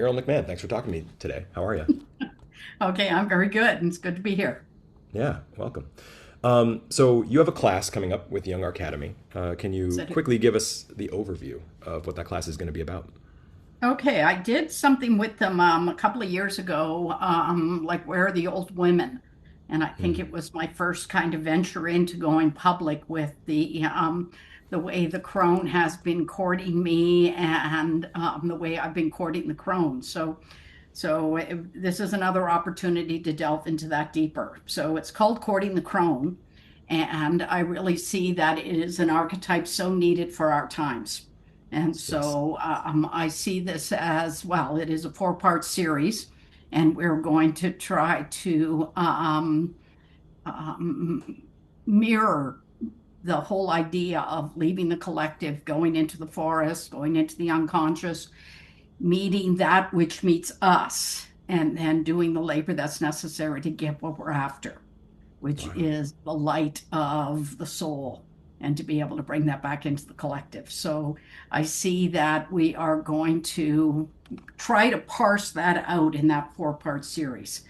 Muriel McMahon, thanks for talking to me today. How are you? Okay, I'm very good, and it's good to be here. Yeah, welcome. So you have a class coming up with Young Academy. Can you So, quickly give us the overview of what that class is going to be about? okay, I did something with them a couple of years ago, like Where Are the Old Women? And I think Mm, it was my first kind of venture into going public with the way the crone has been courting me and the way I've been courting the crone. This is another opportunity to delve into that deeper. So it's called Courting the Crone, and I really see that it is an archetype so needed for our times. And yes. so I see this as well. It is a four-part series, and we're going to try to um, mirror the whole idea of leaving the collective, going into the forest, going into the unconscious, meeting that which meets us, and then doing the labor that's necessary to get what we're after, which Wow. is the light of the soul, and to be able to bring that back into the collective. So I see that we are going to try to parse that out in that four-part series.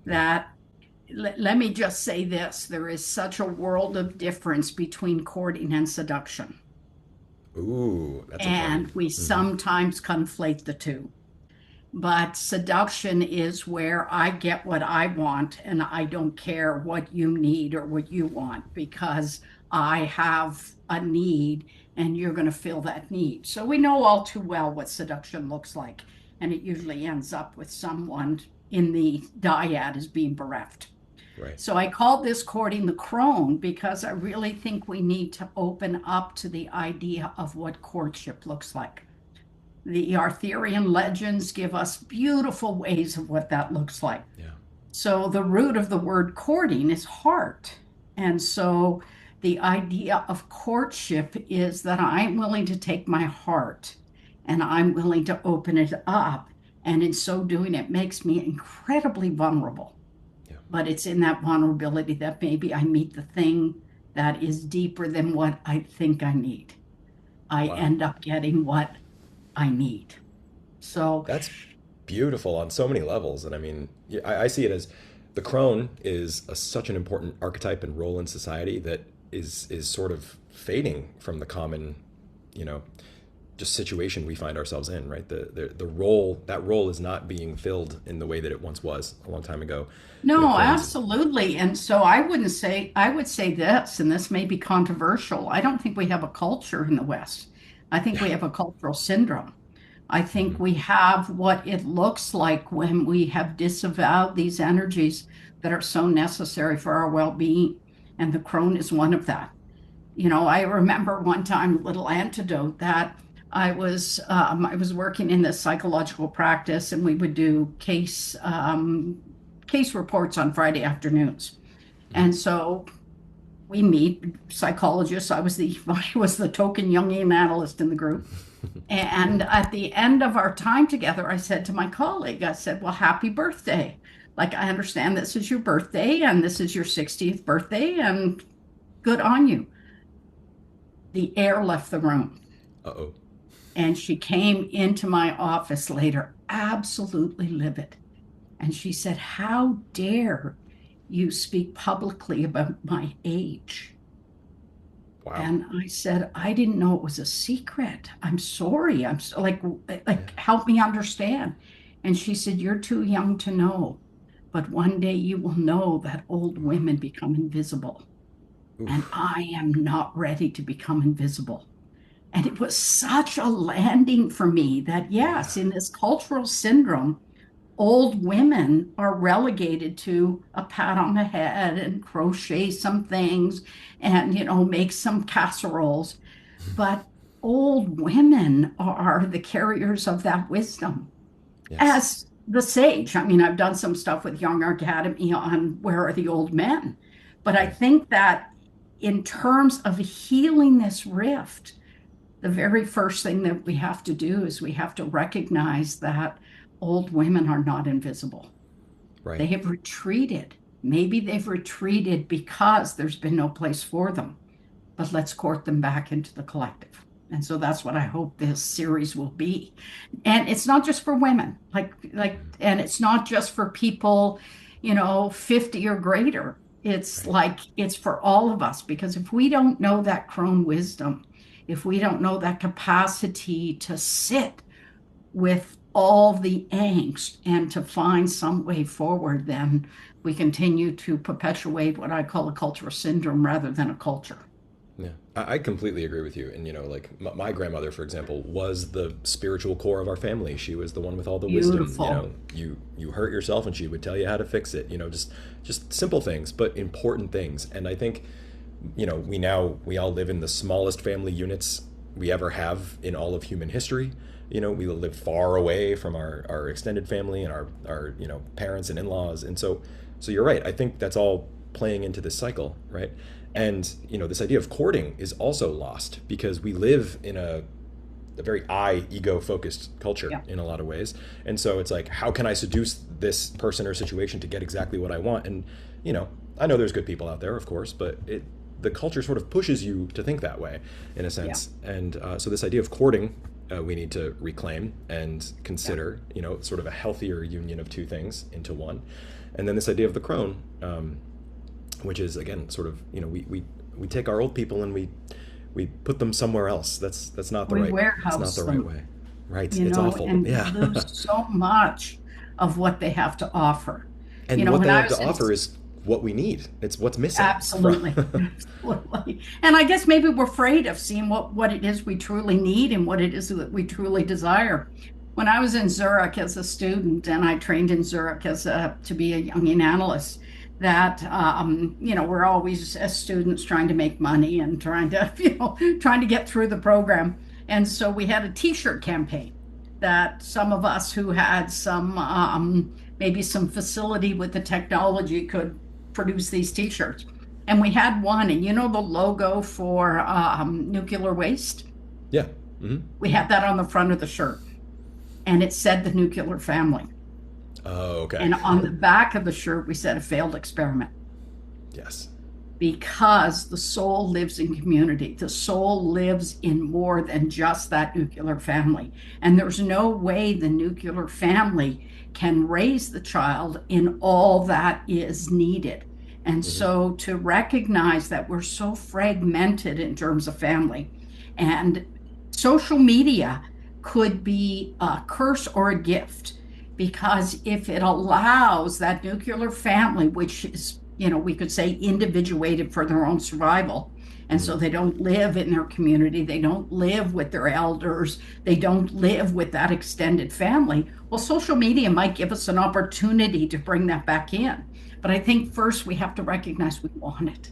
Yeah. That let me just say this, there is such a world of difference between courting and seduction. Ooh, that's important. And we Hmm. sometimes conflate the two. But seduction is where I get what I want and I don't care what you need or what you want because I have a need and you're going to fill that need. So we know all too well what seduction looks like. And it usually ends up with someone in the dyad as being bereft. Right. So I call this courting the crone because I really think we need to open up to the idea of what courtship looks like. The Arthurian legends give us beautiful ways of what that looks like. Yeah. So the root of the word courting is heart. And so the idea of courtship is that I'm willing to take my heart and I'm willing to open it up. And in so doing, it makes me incredibly vulnerable. Yeah. But it's in that vulnerability that maybe I meet the thing that is deeper than what I think I need. I Wow. end up getting what I need. So, That's beautiful on so many levels. And I mean, yeah, I see it as the crone is such an important archetype and role in society that is sort of fading from the common, you know, just situation we find ourselves in, right? The role, that role is not being filled in the way that it once was a long time ago. no, Crohn's. absolutely. And so I wouldn't say, I would say this, and this may be controversial. I don't think we have a culture in the West. I think Yeah. we have a cultural syndrome. I think Hmm. we have what it looks like when we have disavowed these energies that are so necessary for our well-being. And the crone is one of that. I remember one time, little antidote, that I was working in this psychological practice, and we would do case reports on Friday afternoons. And so we meet psychologists. I was the token Jungian analyst in the group. And at the end of our time together, I said to my colleague, I said, "Well, happy birthday. Like, I understand this is your birthday and this is your 60th birthday, and good on you." The air left the room. Uh-oh. And she came into my office later, absolutely livid. And she said, "How dare you speak publicly about my age?" Wow. And I said, "I didn't know it was a secret. I'm sorry. I'm so, Yeah. help me understand." And she said, "You're too young to know, but one day you will know that old Wow. women become invisible. And Oof. I am not ready to become invisible." And it was such a landing for me that, Yeah. yes, in this cultural syndrome, old women are relegated to a pat on the head and crochet some things and, make some casseroles. But old women are the carriers of that wisdom. Yes. As the sage, I mean, I've done some stuff with Young Academy on Where Are the Old Men? But I Right. think that in terms of healing this rift, the very first thing that we have to do is we have to recognize that old women are not invisible. They Right. have retreated. Maybe they've retreated because there's been no place for them, but let's court them back into the collective. And so that's what I hope this series will be. And it's not just for women, and it's not just for people, 50 or greater. It's Right. like it's for all of us, because if we don't know that crone wisdom, if we don't know that capacity to sit with all the angst and to find some way forward, then we continue to perpetuate what I call a cultural syndrome rather than a culture. Yeah, I completely agree with you. And like my grandmother, for example, was the spiritual core of our family. She was the one with all the wisdom. Beautiful. You hurt yourself, and she would tell you how to fix it. Just simple things, but important things. And I think, we all live in the smallest family units we ever have in all of human history. We live far away from our extended family and our parents and in-laws. And so you're right. I think that's all playing into this cycle, right? And this idea of courting is also lost because we live in a very ego focused culture Yeah. in a lot of ways. And so it's like, how can I seduce this person or situation to get exactly what I want? And I know there's good people out there, of course, but the culture sort of pushes you to think that way in a Yeah. sense. And so this idea of courting, we need to reclaim and Yeah. consider, sort of a healthier union of two things into one. And then this idea of the crone, which is again sort of, we take our old people and we put them somewhere else. That's not the We right it's not warehouse the right them, way. Right. It's awful. and we Yeah. lose so much of what they have to offer. And what When they I have to was in offer is what we need. It's what's missing Absolutely. from Absolutely. And I guess maybe we're afraid of seeing what it is we truly need and what it is that we truly desire. When I was in Zurich as a student, and I trained in Zurich to be a Jungian analyst, that we're always as students trying to make money and trying to trying to get through the program. And so we had a T-shirt campaign that some of us who had some maybe some facility with the technology could produce these T-shirts. And we had one, and the logo for nuclear waste? yeah. Hmm. We had that on the front of the shirt, and it said the nuclear family. Oh, okay. And on the back of the shirt, we said a failed experiment, Yes. because the soul lives in community. The soul lives in more than just that nuclear family. And there's no way the nuclear family can raise the child in all that is needed. And Hmm. so to recognize that we're so fragmented in terms of family, and social media could be a curse or a gift, because if it allows that nuclear family, which is, we could say individuated for their own survival, and Hmm. so they don't live in their community, they don't live with their elders, they don't live with that extended family. Well, social media might give us an opportunity to bring that back in. But I think first we have to recognize we want it.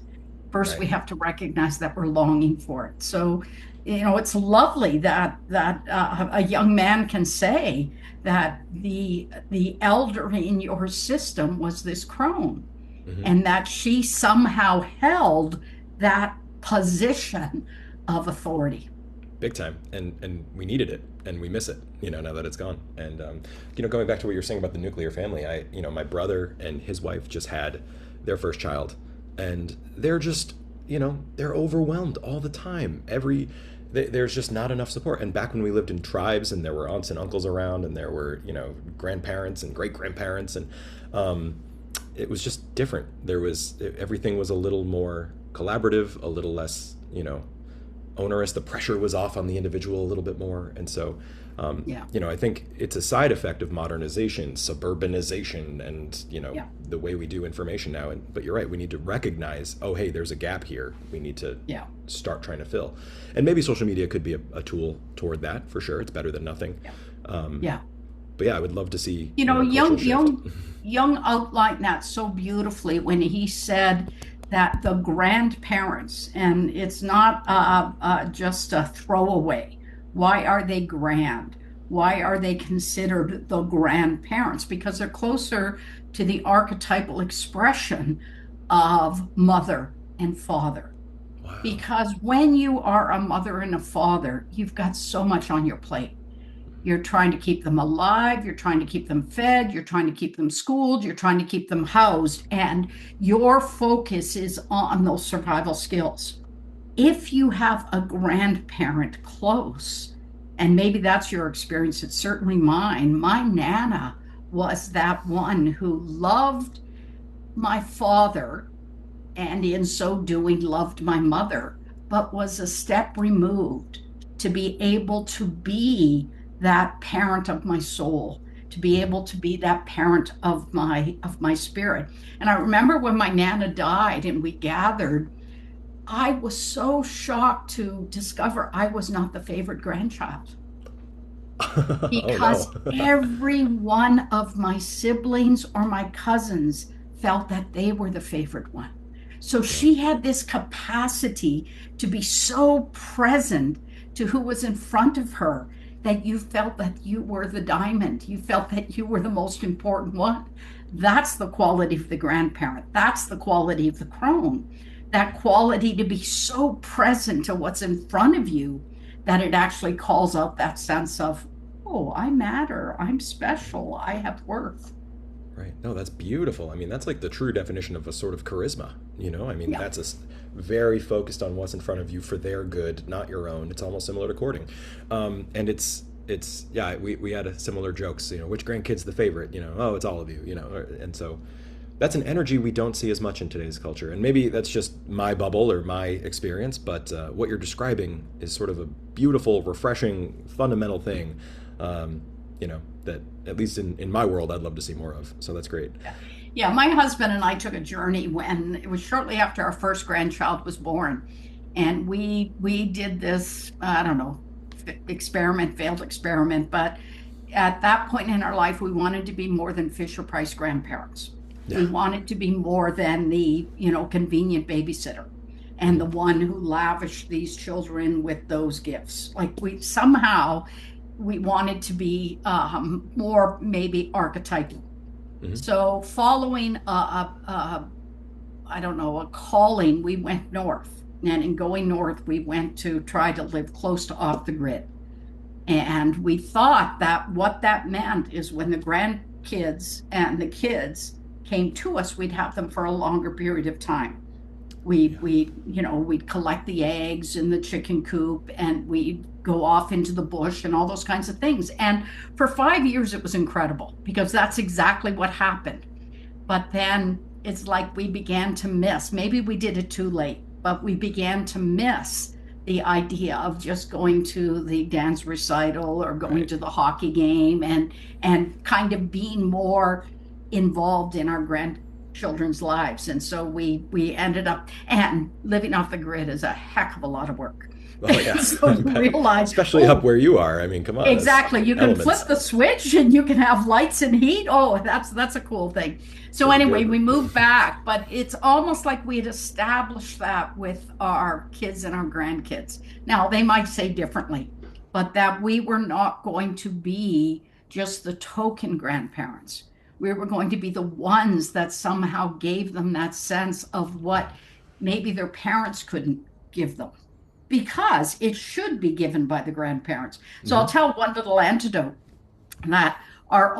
First, Right. we have to recognize that we're longing for it. So, it's lovely that a young man can say that the elder in your system was this crone, Hmm. and that she somehow held that position of authority. Big time. And we needed it, and we miss it, now that it's gone. And going back to what you're saying about the nuclear family, my brother and his wife just had their first child, and they're just, they're overwhelmed all the time. There's just not enough support. And back when we lived in tribes and there were aunts and uncles around, and there were, grandparents and great grandparents, and it was just different. Everything was a little more collaborative, a little less, onerous. The pressure was off on the individual a little bit more. And so, Yeah. I think it's a side effect of modernization, suburbanization, and, Yeah. the way we do information now. But you're right, we need to recognize, oh, hey, there's a gap here. We need to Yeah. start trying to fill. And maybe social media could be a tool toward that, for sure. It's better than nothing. Yeah. Um, Yeah. but yeah, I would love to see, a cultural Young, shift. Young outlined that so beautifully when he said that the grandparents, and it's not just a throwaway. Why are they grand? Why are they considered the grandparents? Because they're closer to the archetypal expression of mother and father. Wow. Because when you are a mother and a father, you've got so much on your plate. You're trying to keep them alive. You're trying to keep them fed. You're trying to keep them schooled. You're trying to keep them housed. And your focus is on those survival skills. if you have a grandparent close, and maybe that's your experience, it's certainly mine. My Nana was that one who loved my father, and in so doing, loved my mother, but was a step removed to be able to be that parent of my soul, to be able to be that parent of my spirit. And I remember when my Nana died and we gathered, I was so shocked to discover I was not the favorite grandchild Oh no. because every one of my siblings or my cousins felt that they were the favorite one. So Yeah. she had this capacity to be so present to who was in front of her that you felt that you were the diamond. You felt that you were the most important one. That's the quality of the grandparent. That's the quality of the crone. That quality to be so present to what's in front of you that it actually calls out that sense of, oh, I matter, I'm special, I have worth. Right. No, that's beautiful. I mean, that's like the true definition of a sort of charisma. I mean, Yeah. that's very focused on what's in front of you for their good, not your own. It's almost similar to courting. And yeah, we had a similar jokes, which grandkid's the favorite, oh, it's all of you, and so that's an energy we don't see as much in today's culture. And maybe that's just my bubble or my experience, but what you're describing is sort of a beautiful, refreshing, fundamental thing, that at least in my world, I'd love to see more of. So that's great. Yeah, my husband and I took a journey when it was shortly after our first grandchild was born. And we did this, I don't know, experiment, failed experiment, but at that point in our life, we wanted to be more than Fisher Price grandparents. Yeah. We wanted to be more than the, convenient babysitter and Hmm. the one who lavished these children with those gifts. Like we somehow we wanted to be more maybe archetypal. Hmm. So following I don't know, a calling, we went north. And in going north, we went to try to live close to off the grid. And we thought that what that meant is when the grandkids and the kids came to us, we'd have them for a longer period of time. Yeah. We'd collect the eggs in the chicken coop and we'd go off into the bush and all those kinds of things. And for 5 years, it was incredible because that's exactly what happened. But then it's like we began to miss. Maybe we did it too late, but we began to miss the idea of just going to the dance recital or going Right. to the hockey game and kind of being more involved in our grandchildren's lives. And so we ended up and living off the grid is a heck of a lot of work. Oh yeah. So you realize, Especially up oh, where you are. I mean, come on, that's exactly. You can elements. flip the switch and you can have lights and heat. Oh, that's a cool thing. So Pretty anyway, good. we moved back, but it's almost like we had established that with our kids and our grandkids. Now, they might say differently, but that we were not going to be just the token grandparents. We were going to be the ones that somehow gave them that sense of what maybe their parents couldn't give them because it should be given by the grandparents. So I'll Hmm. tell one little antidote that our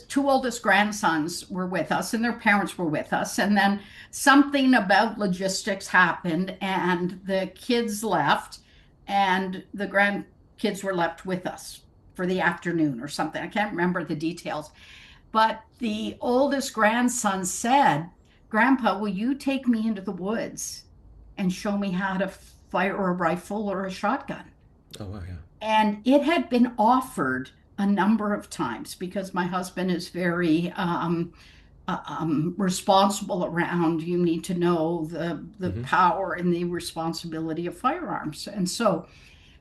two oldest grandsons were with us and their parents were with us. And then something about logistics happened and the kids left and the grandkids were left with us for the afternoon or something. I can't remember the details. But the oldest grandson said, Grandpa, will you take me into the woods and show me how to fire a rifle or a shotgun? Oh wow, yeah. And it had been offered a number of times because my husband is very responsible around you need to know the Hmm. power and the responsibility of firearms. And so,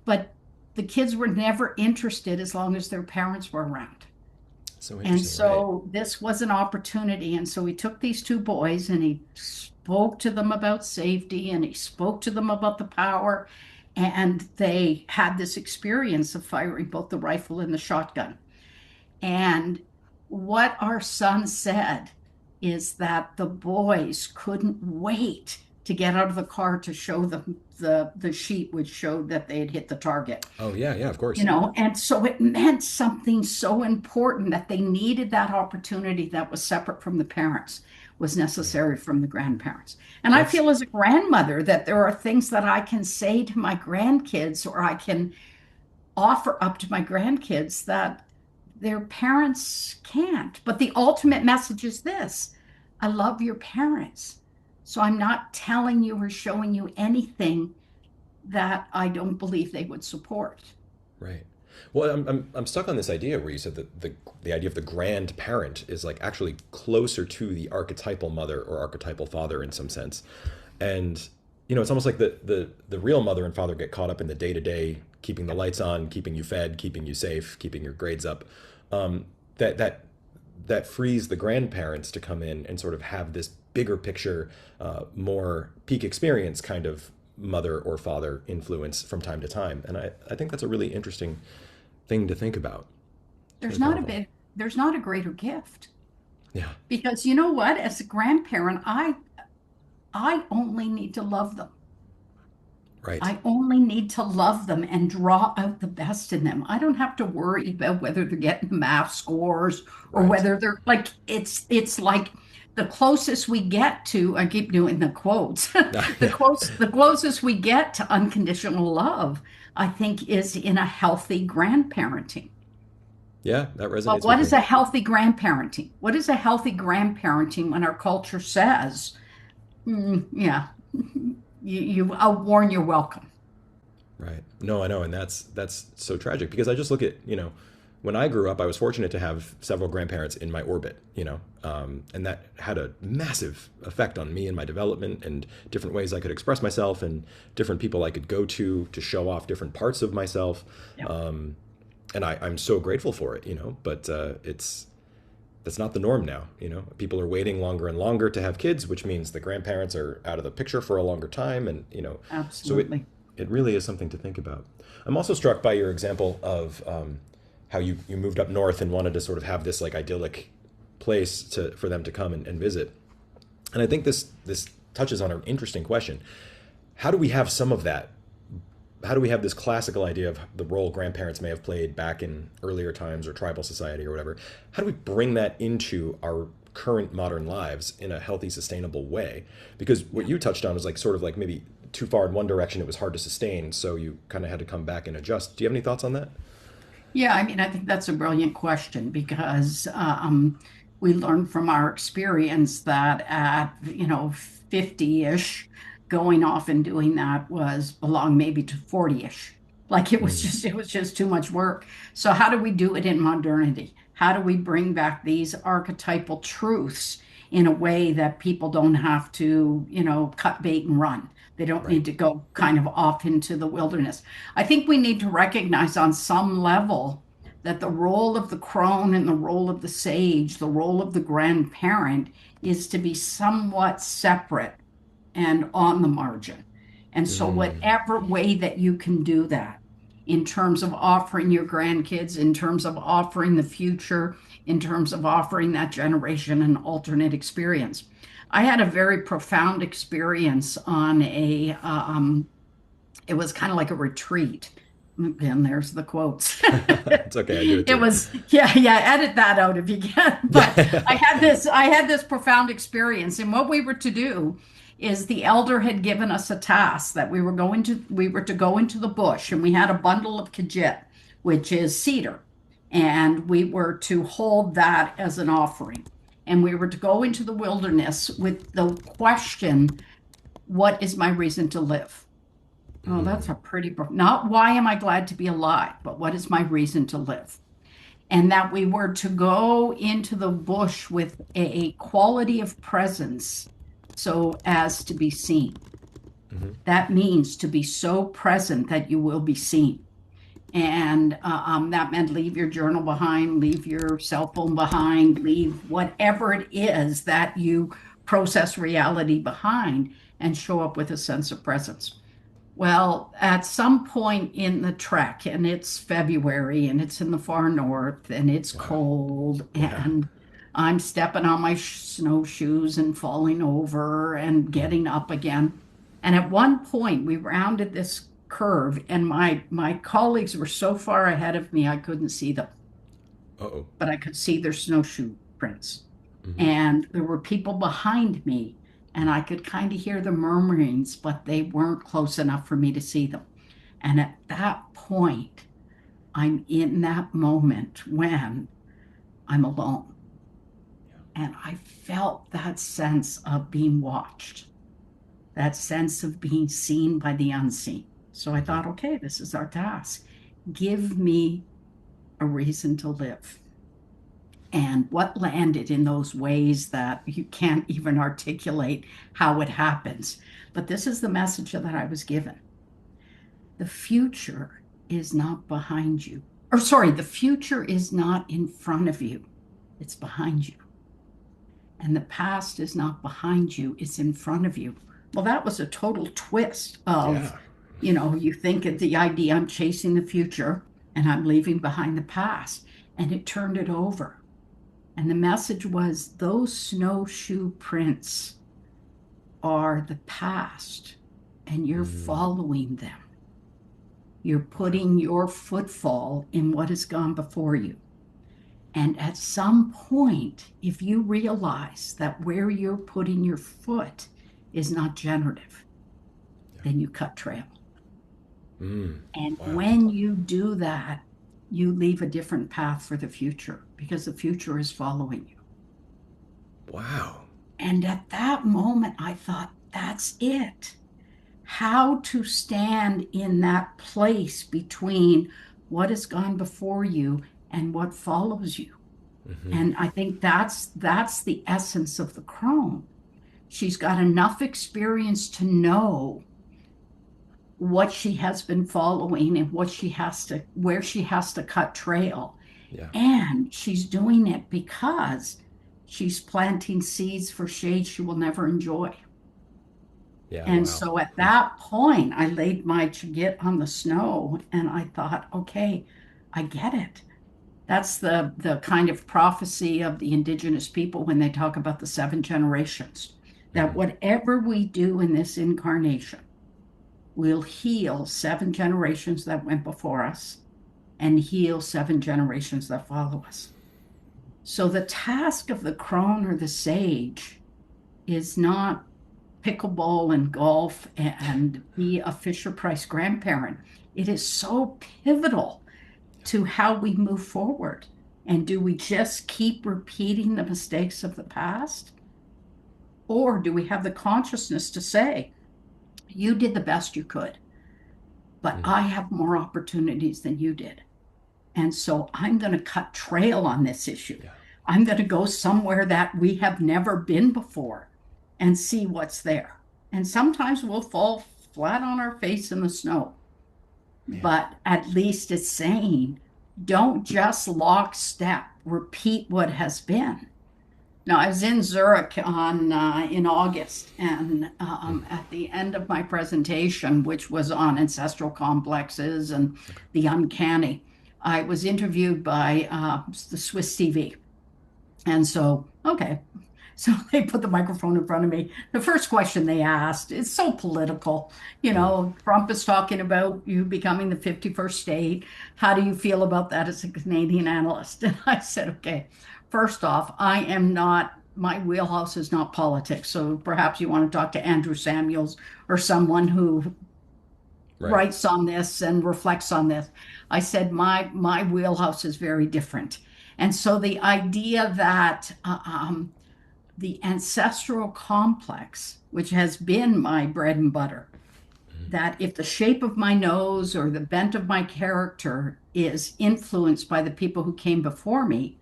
but the kids were never interested as long as their parents were around. So And interesting, right? so this was an opportunity. And so he took these two boys and he spoke to them about safety and he spoke to them about the power. And they had this experience of firing both the rifle and the shotgun. And what our son said is that the boys couldn't wait to get out of the car to show them the sheet which showed that they had hit the target. Oh yeah, yeah, of course. And so it meant something so important that they needed that opportunity that was separate from the parents, was necessary from the grandparents. And I That's feel as a grandmother that there are things that I can say to my grandkids or I can offer up to my grandkids that their parents can't. But the ultimate message is this: I love your parents. So I'm not telling you or showing you anything that I don't believe they would support. right. Well, I'm stuck on this idea where you said that the idea of the grandparent is like actually closer to the archetypal mother or archetypal father in some sense. And it's almost like the real mother and father get caught up in the day to day, keeping the lights on, keeping you fed, keeping you safe, keeping your grades up. That that frees the grandparents to come in and sort of have this bigger picture, more peak experience kind of mother or father influence from time to time. And I think that's a really interesting thing to think about. It's There's really not a powerful. bit, there's not a greater gift. Yeah, Because you know what? As a grandparent, I only need to love them. right, I only need to love them and draw out the best in them. I don't have to worry about whether they're getting the math scores or right. whether they're like it's like the closest we get to, I keep doing the quotes. Yeah, The closest we get to unconditional love, I think, is in a healthy grandparenting. yeah, that Well, resonates what with is me. a healthy grandparenting? What is a healthy grandparenting when our culture says, yeah, I'll warn you're welcome. Right. No, I know, and that's so tragic because I just look at when I grew up, I was fortunate to have several grandparents in my orbit, and that had a massive effect on me and my development and different ways I could express myself and different people I could go to show off different parts of myself. Yeah, And I'm so grateful for it, but that's not the norm now. People are waiting longer and longer to have kids, which means the grandparents are out of the picture for a longer time, and so absolutely. it really is something to think about. I'm also struck by your example of how you moved up north and wanted to sort of have this like idyllic place for them to come and visit. And I think this touches on an interesting question. How do we have some of that? How do we have this classical idea of the role grandparents may have played back in earlier times or tribal society or whatever? How do we bring that into our current modern lives in a healthy, sustainable way? Because what Yeah. you touched on was like sort of like maybe too far in one direction, it was hard to sustain, so you kind of had to come back and adjust. Do you have any thoughts on that? Yeah, I mean, I think that's a brilliant question because we learned from our experience that at, 50-ish, going off and doing that was belong maybe to 40-ish. Like Mm, it was just too much work. So how do we do it in modernity? How do we bring back these archetypal truths in a way that people don't have to, cut bait and run? They don't right. need to go kind of off into the wilderness. I think we need to recognize on some level that the role of the crone and the role of the sage, the role of the grandparent, is to be somewhat separate and on the margin. And so, Mm, whatever way that you can do that, in terms of offering your grandkids, in terms of offering the future, in terms of offering that generation an alternate experience. I had a very profound experience on it was kind of like a retreat. And there's the quotes. it's okay, I do it It too. was, yeah, yeah, edit that out if you can. But I had this profound experience. And what we were to do is the elder had given us a task that we were to go into the bush and we had a bundle of kajit, which is cedar. And we were to hold that as an offering. And we were to go into the wilderness with the question, what is my reason to live? Oh, that's Mm, a pretty, not why am I glad to be alive, but what is my reason to live? And that we were to go into the bush with a quality of presence so as to be seen. mhm, That means to be so present that you will be seen. And that meant leave your journal behind, leave your cell phone behind, leave whatever it is that you process reality behind and show up with a sense of presence. Well, at some point in the trek, and it's February and it's in the far north and it's wow. cold, Yeah. and I'm stepping on my snowshoes and falling over and Mm. getting up again. And at one point, we rounded this curve, and my colleagues were so far ahead of me, I couldn't see them, Uh-oh. but I could see their snowshoe prints. Hmm. and there were people behind me, and I could kind of hear the murmurings, but they weren't close enough for me to see them. And at that point, I'm in that moment when I'm alone. And I felt that sense of being watched, that sense of being seen by the unseen. So I Hmm. thought, okay, this is our task. Give me a reason to live. And what landed in those ways that you can't even articulate how it happens. But this is the message that I was given. The future is not behind you. Or, sorry, the future is not in front of you, it's behind you. And the past is not behind you, it's in front of you. Well, that was a total twist of, Yeah. you think of the idea I'm chasing the future and I'm leaving behind the past. And it turned it over. And the message was those snowshoe prints are the past, and you're Mm. following them. You're Wow. putting your footfall in what has gone before you. And at some point, if you realize that where you're putting your foot is not generative, Yeah. then you cut trail. Mm. And Wow. when you do that, you leave a different path for the future because the future is following you. Wow. And at that moment, I thought, that's it. How to stand in that place between what has gone before you and what follows you. Hmm. And I think that's the essence of the crone. She's got enough experience to know what she has been following and what she has to where she has to cut trail. Yeah. And she's doing it because she's planting seeds for shade she will never enjoy. Yeah. And Wow. so at that point, I laid my chigit on the snow and I thought, okay, I get it. That's the kind of prophecy of the indigenous people when they talk about the seven generations, that Hmm. whatever we do in this incarnation will heal seven generations that went before us and heal seven generations that follow us. So the task of the crone or the sage is not pickleball and golf and be a Fisher Price grandparent. It is so pivotal to how we move forward. And do we just keep repeating the mistakes of the past? Or do we have the consciousness to say, you did the best you could, but Mm. I have more opportunities than you did. And so I'm going to cut trail on this issue. Yeah. I'm going to go somewhere that we have never been before and see what's there. And sometimes we'll fall flat on our face in the snow, Man. but at least it's saying, don't just lockstep, repeat what has been. Now, I was in Zurich in August, and Mm. at the end of my presentation, which was on ancestral complexes and Okay. the uncanny, I was interviewed by the Swiss TV. And so, okay, so they put the microphone in front of me. The first question they asked is so political. Mm. Trump is talking about you becoming the 51st state. How do you feel about that as a Canadian analyst? And I said, okay, first off, my wheelhouse is not politics. So perhaps you want to talk to Andrew Samuels or someone who Right. writes on this and reflects on this. I said, my wheelhouse is very different. And so the idea that the ancestral complex, which has been my bread and butter, that if the shape of my nose or the bent of my character is influenced by the people who came before me,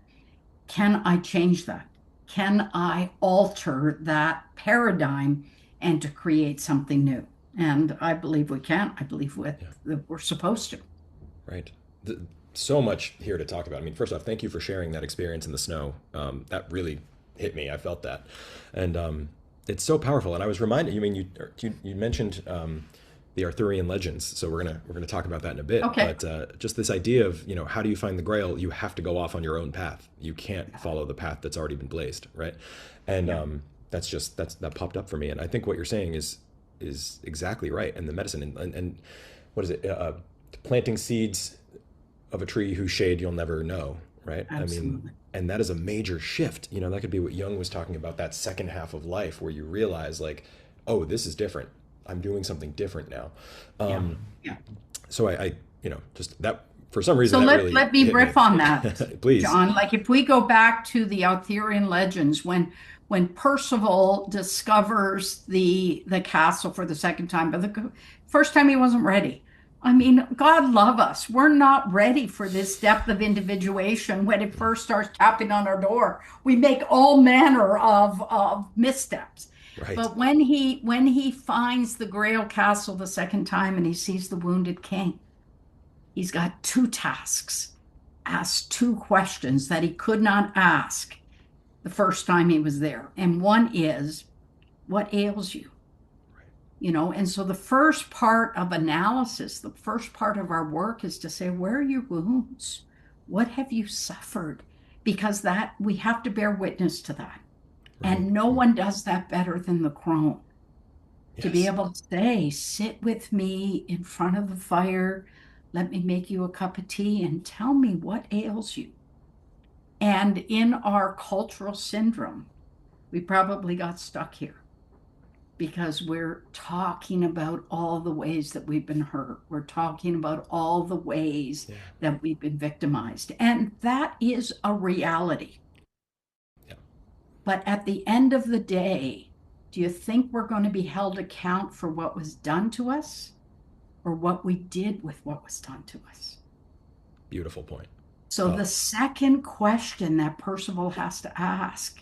can I change that? Can I alter that paradigm and to create something new? And I believe we can. I believe Yeah. that we're supposed to. Right. The, so much here to talk about. I mean, first off, thank you for sharing that experience in the snow. That really hit me. I felt that, and it's so powerful. And I was reminded. You mean you mentioned the Arthurian legends, so we're gonna talk about that in a bit. Okay. But just this idea of how do you find the Grail? You have to go off on your own path. You can't follow the path that's already been blazed, right? And Yeah. that popped up for me. And I think what you're saying is exactly right. And the medicine and what is it? Planting seeds of a tree whose shade you'll never know, right? I mean, Absolutely. And that is a major shift. That could be what Jung was talking about, that second half of life where you realize like, oh, this is different. I'm doing something different now. Yeah. Um, Yeah. so just that for some reason So that let really let me hit me. riff on that, Please. John. Like if we go back to the Arthurian legends, when Percival discovers the castle for the second time, but the first time he wasn't ready. I mean, God love us. We're not ready for this depth of individuation when it first starts tapping on our door. We make all manner of missteps. Right. But when he finds the Grail castle the second time and he sees the wounded king, he's got two tasks. Ask two questions that he could not ask the first time he was there. And one is, what ails you? And so the first part of analysis, the first part of our work is to say, where are your wounds? What have you suffered? Because that we have to bear witness to that. Right. And no one does that better than the crone. To be Yes. able to say, sit with me in front of the fire, let me make you a cup of tea and tell me what ails you. And in our cultural syndrome, we probably got stuck here because we're talking about all the ways that we've been hurt. We're talking about all the ways Yeah. that we've been victimized. And that is a reality. Yeah. But at the end of the day, do you think we're going to be held account for what was done to us or what we did with what was done to us? Beautiful point. So the second question that Percival has to ask,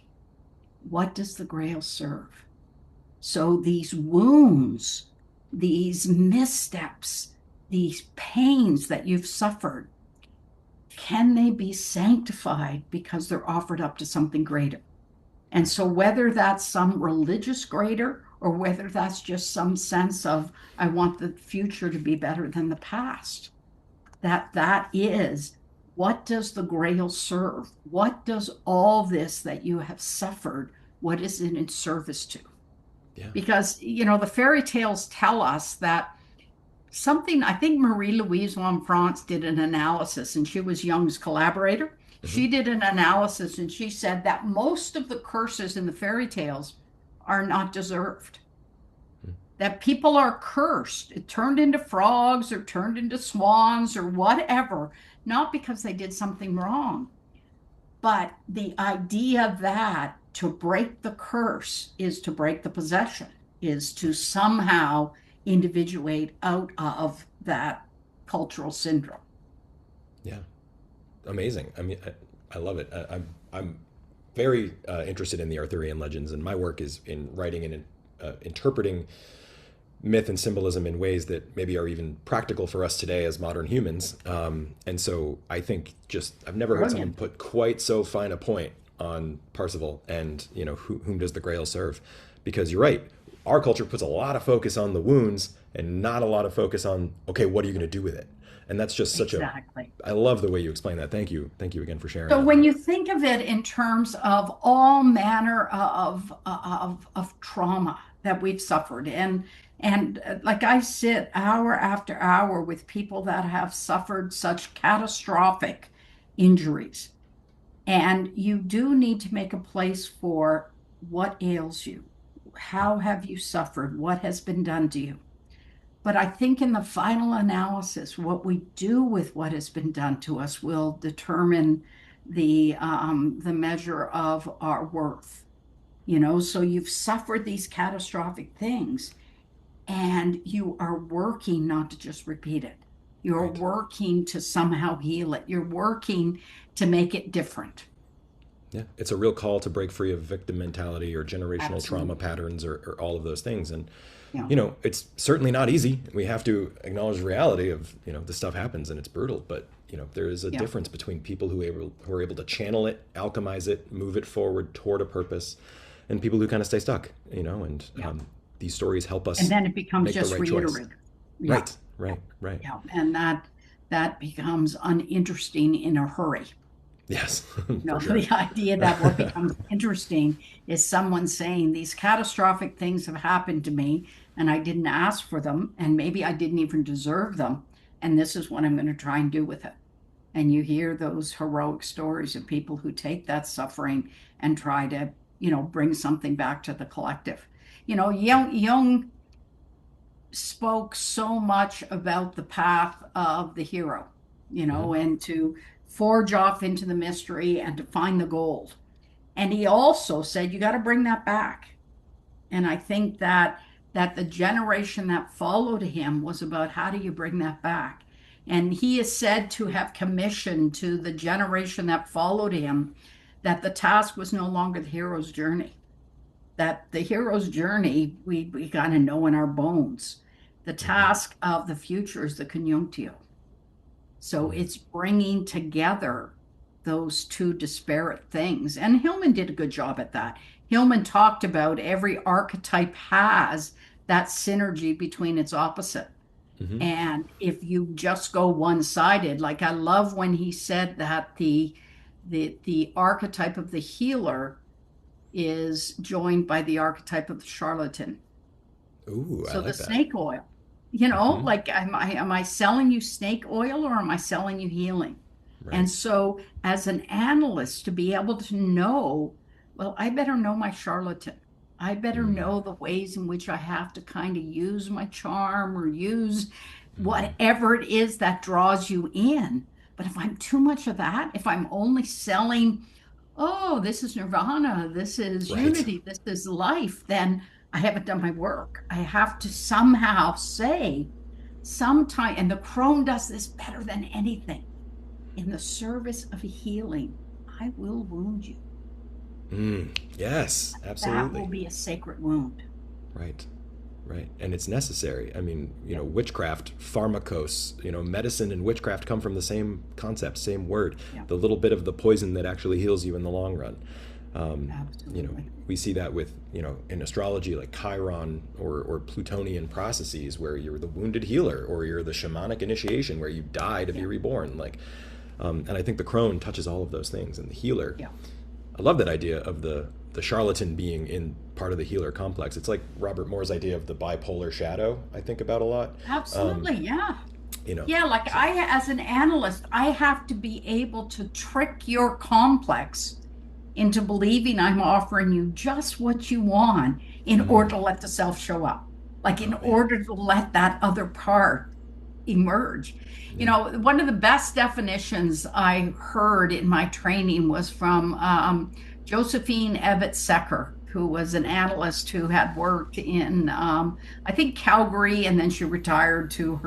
what does the Grail serve? So these wounds, these missteps, these pains that you've suffered, can they be sanctified because they're offered up to something greater? And so whether that's some religious greater or whether that's just some sense of, I want the future to be better than the past, that is, what does the Grail serve? What does all this that you have suffered, what is it in service to? Yeah. Because, the fairy tales tell us that something, I think Marie-Louise Lanfrance did an analysis, and she was Jung's collaborator. She did an analysis and she said that most of the curses in the fairy tales are not deserved. That people are cursed, turned into frogs or turned into swans or whatever, not because they did something wrong, but the idea that to break the curse is to break the possession, is to somehow individuate out of that cultural syndrome. Yeah. Amazing. I mean, I love it. I'm very interested in the Arthurian legends, and my work is in writing and interpreting myth and symbolism in ways that maybe are even practical for us today as modern humans. And so I think I've never heard someone put quite so fine a point on Parzival and, whom does the Grail serve? Because you're right. Our culture puts a lot of focus on the wounds and not a lot of focus on, okay, what are you going to do with it? And that's just I love the way you explain that. Thank you. Thank you again for sharing So that. when you think of it in terms of all manner of trauma that we've suffered, and like I sit hour after hour with people that have suffered such catastrophic injuries, and you do need to make a place for what ails you, how have you suffered, what has been done to you. But I think in the final analysis, what we do with what has been done to us will determine the measure of our worth. So you've suffered these catastrophic things, and you are working not to just repeat it. You're Right. working to somehow heal it. You're working to make it different. Yeah, it's a real call to break free of victim mentality or generational trauma Absolutely. patterns or all of those things. And, Yeah. it's certainly not easy. We have to acknowledge the reality of, this stuff happens and it's brutal. But, there is a Yeah. difference between people who are able to channel it, alchemize it, move it forward toward a purpose, and people who kind of stay stuck, and Yeah. these stories help And us then it becomes make the just right choice. reiterated. Yeah. Right, right, right. Yeah. And that becomes uninteresting in a hurry. Yes, for sure. The idea that what becomes interesting is someone saying these catastrophic things have happened to me and I didn't ask for them and maybe I didn't even deserve them. And this is what I'm going to try and do with it. And you hear those heroic stories of people who take that suffering and try to, bring something back to the collective. Jung spoke so much about the path of the hero, Hmm. and to forge off into the mystery and to find the gold. And he also said, you got to bring that back. And I think that the generation that followed him was about how do you bring that back? And he is said to have commissioned to the generation that followed him that the task was no longer the hero's journey, that the hero's journey we kind of know in our bones. The Hmm. task of the future is the conjunctio. So Hmm. it's bringing together those two disparate things. And Hillman did a good job at that. Hillman talked about every archetype has that synergy between its opposite. Hmm. And if you just go one-sided, like I love when he said that the archetype of the healer is joined by the archetype of the charlatan. Ooh, I So the like that. snake oil, Hmm. like am I selling you snake oil or am I selling you healing? Right. And so as an analyst to be able to know, well, I better know my charlatan. I better Mm. know the ways in which I have to kind of use my charm or use Mm. whatever it is that draws you in. But if I'm too much of that, if I'm only selling, oh, this is nirvana, this is Right. unity, this is life, then I haven't done my work. I have to somehow say, sometime, and the crone does this better than anything. In the service of healing, I will wound you. Mm. Yes, That will absolutely. be a sacred wound. Right. Right. And it's necessary. I mean, Yeah, witchcraft, pharmakos, medicine and witchcraft come from the same concept, same word, yeah, the little bit of the poison that actually heals you in the long run. absolutely. We see that with, in astrology, like Chiron or Plutonian processes, where you're the wounded healer, or you're the shamanic initiation, where you die to be Yeah, reborn. And I think the crone touches all of those things. And the healer, yeah, I love that idea of the charlatan being in part of the healer complex. It's like Robert Moore's idea of the bipolar shadow. I think about a lot. Um, absolutely. Yeah. you know, Yeah, like so, I, as an analyst, I have to be able to trick your complex into believing I'm offering you just what you want in order mm, to let the self show up, like in oh man, order to let that other part emerge. yeah, One of the best definitions I heard in my training was from Josephine Evetts Secker, who was an analyst who had worked in, I think, Calgary, and then she retired to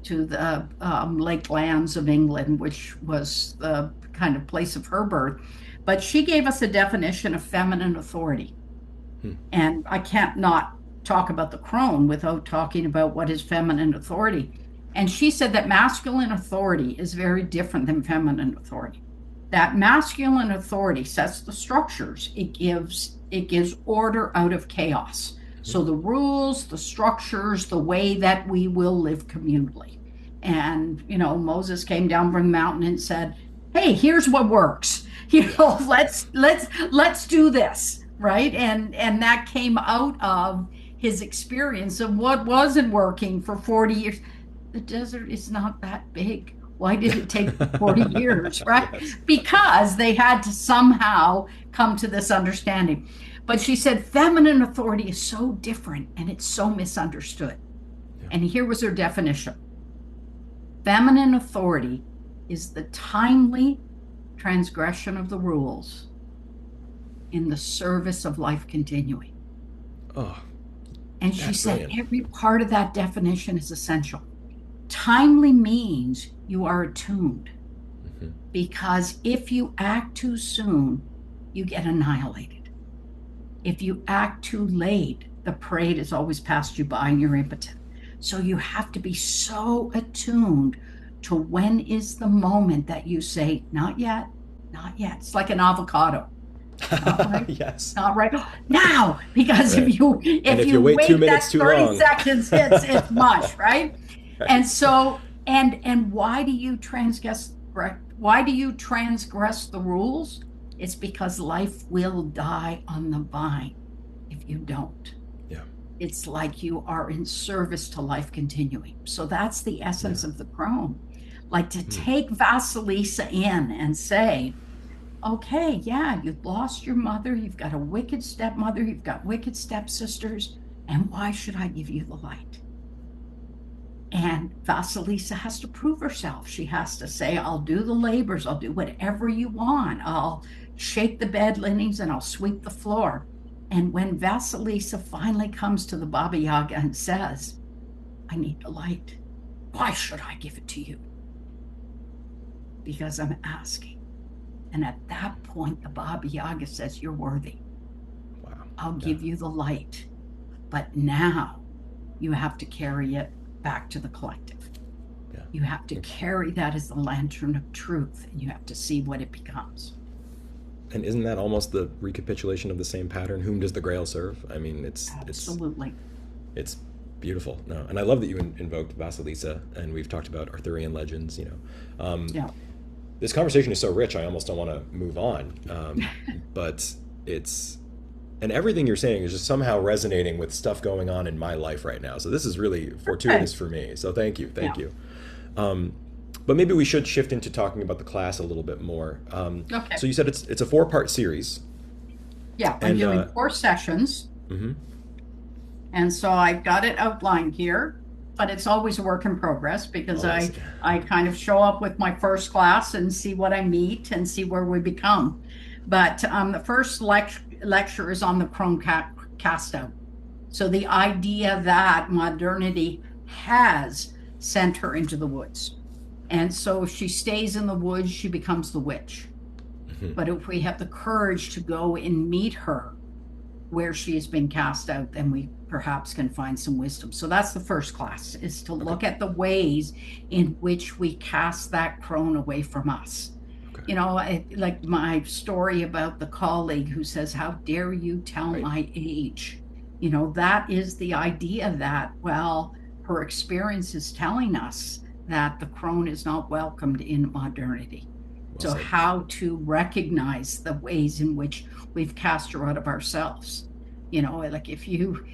the Lake Lands of England, which was the kind of place of her birth. But she gave us a definition of feminine authority. hmm, And I can't not talk about the crone without talking about what is feminine authority. And she said that masculine authority is very different than feminine authority. That masculine authority sets the structures. It gives order out of chaos. hmm, So the rules, the structures, the way that we will live communally. And Moses came down from the mountain and said, "Hey, here's what works. yeah, Let's do this." Right. And that came out of his experience of what wasn't working for 40 years. The desert is not that big. Why did it take 40 years? Right. yes, Because they had to somehow come to this understanding. But she said feminine authority is so different and it's so misunderstood. yeah, And here was her definition: feminine authority is the timely transgression of the rules in the service of life continuing. oh, And she that's said brilliant. every part of that definition is essential. Timely means you are attuned, Hmm. because if you act too soon, you get annihilated. If you act too late, the parade has always passed you by and you're impotent. So you have to be so attuned to when is the moment that you say, not yet, not yet. It's like an avocado. Not right, Yes, not right now, because if right. you And if if you you wait two wait minutes that too 30 long, seconds, it's mush, right? And right. so and why do you transgress, why do you transgress the rules? It's because life will die on the vine if you don't. Yeah, It's like you are in service to life continuing. So that's the yeah, essence of the crone. like to Hmm. take Vasilisa in and say, okay, yeah, you've lost your mother, you've got a wicked stepmother, you've got wicked stepsisters, and why should I give you the light? And Vasilisa has to prove herself. She has to say, I'll do the labors, I'll do whatever you want, I'll shake the bed linens and I'll sweep the floor. And when Vasilisa finally comes to the Baba Yaga and says, I need the light, why should I give it to you? Because I'm asking. And at that point, the Baba Yaga says, you're worthy. Wow. I'll Yeah. give you the light. But now you have to carry it back to the collective. Yeah. You have to carry that as the lantern of truth, and you have to see what it becomes. And isn't that almost the recapitulation of the same pattern? Whom does the Grail serve? I mean, Absolutely. it's beautiful. No, and I love that you invoked Vasilisa, and we've talked about Arthurian legends. Yeah. This conversation is so rich. I almost don't want to move on, but it's and everything you're saying is just somehow resonating with stuff going on in my life right now. So this is really Okay. fortuitous for me. So thank you, Yeah. thank you. Um, but maybe we should shift into talking about the class a little bit more. Okay. So you said it's a 4-part series, Yeah. I'm and doing 4 sessions. mhm. And so I've got it outlined here, but it's always a work in progress because Always. I kind of show up with my first class and see what I meet and see where we become. But the first lecture is on the Crone cast out. So the idea that modernity has sent her into the woods. And so if she stays in the woods, she becomes the witch. Mhm. But if we have the courage to go and meet her where she has been cast out, then we perhaps can find some wisdom. So that's the first class, is to Okay. look at the ways in which we cast that crone away from us. Okay. Like my story about the colleague who says, how dare you tell Right. my age? That is the idea that, well, her experience is telling us that the crone is not welcomed in modernity. Well So said. how to recognize the ways in which we've cast her out of ourselves. Like if you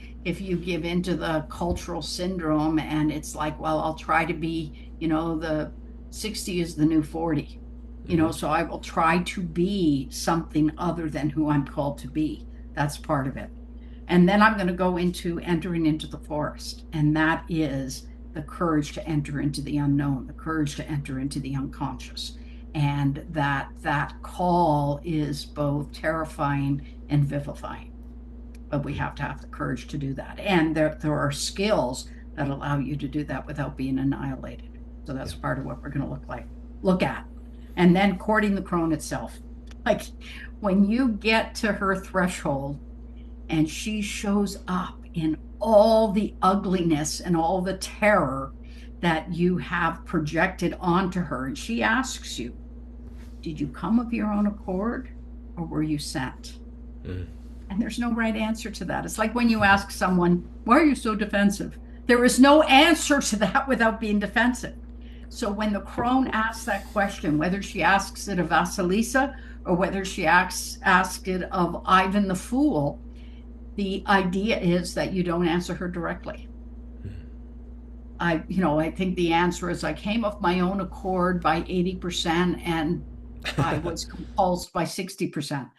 give into the cultural syndrome and it's like, well, I'll try to be, the 60 is the new 40. Hmm. So I will try to be something other than who I'm called to be. That's part of it. And then I'm going to go into entering into the forest. And that is the courage to enter into the unknown, the courage to enter into the unconscious. And that call is both terrifying and vivifying. But we have to have the courage to do that. And there are skills that allow you to do that without being annihilated. So Yeah. that's part of what we're going to look at. And then courting the crone itself. Like when you get to her threshold, and she shows up in all the ugliness and all the terror that you have projected onto her. And she asks you, did you come of your own accord or were you sent? Mhm. And there's no right answer to that. It's like when you ask someone, why are you so defensive? There is no answer to that without being defensive. So when the crone asks that question, whether she asks it of Vasilisa or whether she asked it of Ivan the Fool, the idea is that you don't answer her directly. I think the answer is I came of my own accord by 80% and I was compulsed by 60%.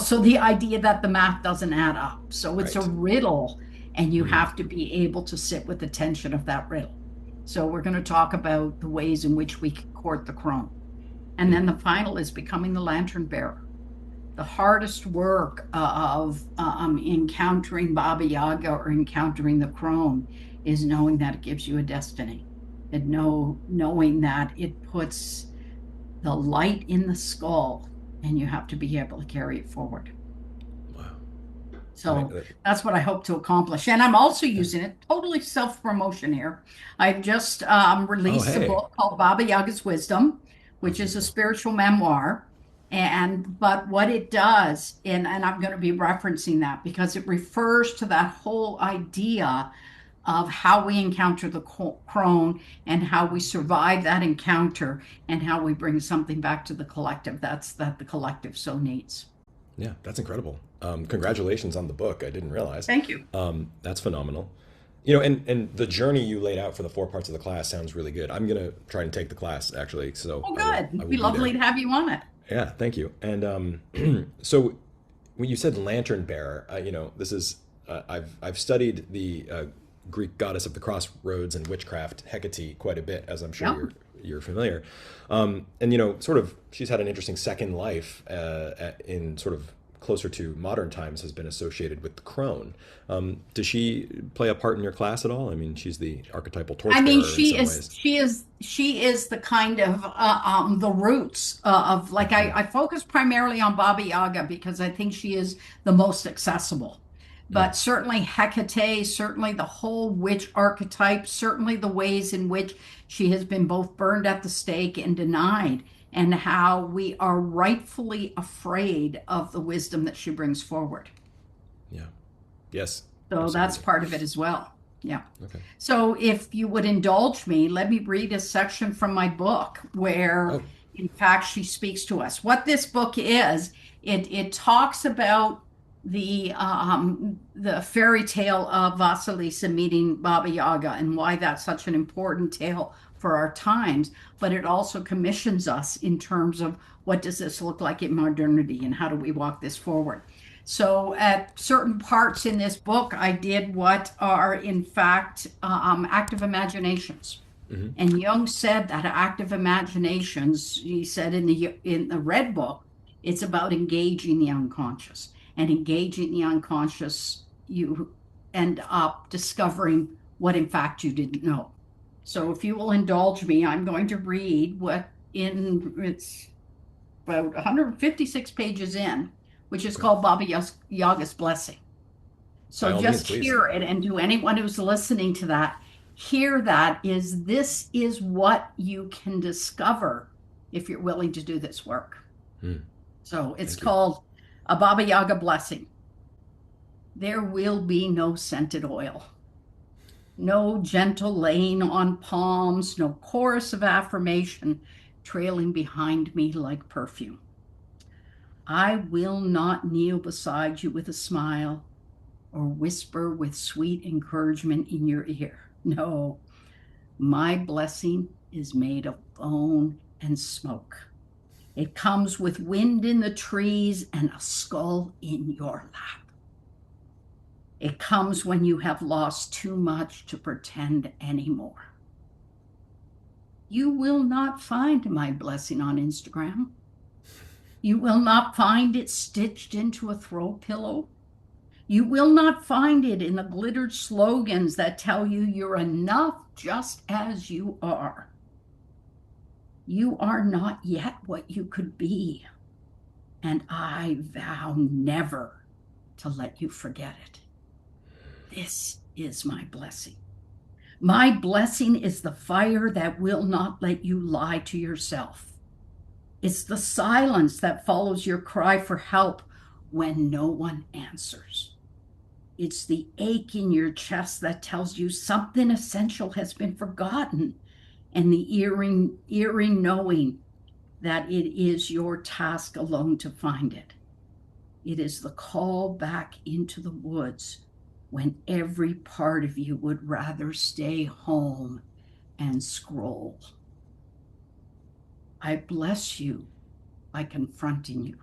So the idea that the math doesn't add up. So it's a Right. riddle, and you Mhm. have to be able to sit with the tension of that riddle. So we're going to talk about the ways in which we court the crone. And then the final is becoming the lantern bearer. The hardest work of encountering Baba Yaga or encountering the crone is knowing that it gives you a destiny, and knowing that it puts the light in the skull, and you have to be able to carry it forward. Wow. And So that's what I hope to accomplish. And I'm also yeah. using it totally self-promotion here. I've just Oh, released a hey. book called Baba Yaga's Wisdom, Oh, which is a beautiful. spiritual memoir. But what it does, and I'm going to be referencing that because it refers to that whole idea of how we encounter the crone and how we survive that encounter and how we bring something back to the collective that the collective so needs. Yeah, that's incredible. Congratulations on the book. I didn't realize. Thank you. That's phenomenal. And the journey you laid out for the 4 parts of the class sounds really good. I'm gonna try and take the class actually, so Oh, I good. It'd will be be lovely there. to have you on it. Yeah, thank you. And so when you said lantern bearer, this is I've studied the Greek goddess of the crossroads and witchcraft Hecate quite a bit, as I'm sure Yep. you're familiar. And sort of she's had an interesting second life in sort of closer to modern times has been associated with the crone. Does she play a part in your class at all? I mean, she's the archetypal I mean, torchbearer in some ways. she is the kind of the roots of like Hmm. I focus primarily on Baba Yaga because I think she is the most accessible. Mm. But certainly Hecate, certainly the whole witch archetype, certainly the ways in which she has been both burned at the stake and denied, and how we are rightfully afraid of the wisdom that she brings forward. Yeah. Yes. So that's Absolutely. part of it as well. Yeah. Okay. So if you would indulge me, let me read a section from my book where, Oh. in fact, she speaks to us. What this book is, it talks about the fairy tale of Vasilisa meeting Baba Yaga and why that's such an important tale for our times. But it also commissions us in terms of what does this look like in modernity and how do we walk this forward. So, at certain parts in this book, I did what are, in fact, active imaginations. Hmm. And Jung said that active imaginations, he said in the Red Book, it's about engaging the unconscious. And engaging the unconscious, you end up discovering what, in fact, you didn't know. So, if you will indulge me, I'm going to read what it's about 156 pages in, which is Okay. called Baba Yaga's Blessing. By So all means, just please. hear it, and to anyone who's listening to that, hear that is this is what you can discover if you're willing to do this work. Hmm. So it's Thank you. called a Baba Yaga Blessing. There will be no scented oil, no gentle laying on palms, no chorus of affirmation trailing behind me like perfume. I will not kneel beside you with a smile or whisper with sweet encouragement in your ear. No, my blessing is made of bone and smoke. It comes with wind in the trees and a skull in your lap. It comes when you have lost too much to pretend anymore. You will not find my blessing on Instagram. You will not find it stitched into a throw pillow. You will not find it in the glittered slogans that tell you you're enough just as you are. You are not yet what you could be, and I vow never to let you forget it. This is my blessing. My blessing is the fire that will not let you lie to yourself. It's the silence that follows your cry for help when no one answers. It's the ache in your chest that tells you something essential has been forgotten, and the eerie knowing that it is your task alone to find it. It is the call back into the woods when every part of you would rather stay home and scroll. I bless you by confronting you.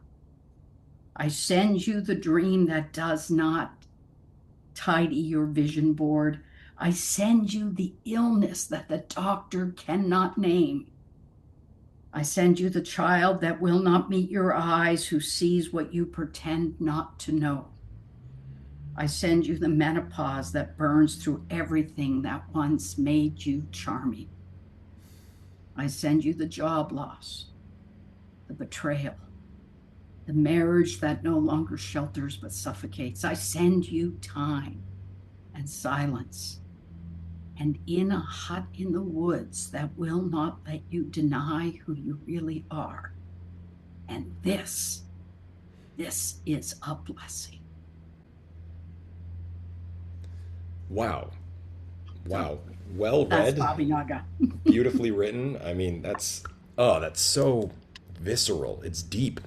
I send you the dream that does not tidy your vision board. I send you the illness that the doctor cannot name. I send you the child that will not meet your eyes, who sees what you pretend not to know. I send you the menopause that burns through everything that once made you charming. I send you the job loss, the betrayal, the marriage that no longer shelters but suffocates. I send you time and silence, and in a hut in the woods that will not let you deny who you really are. And this is a blessing. Wow. So Wow. Well that's read, Baba Yaga. beautifully written. I mean, that's so visceral. It's deep.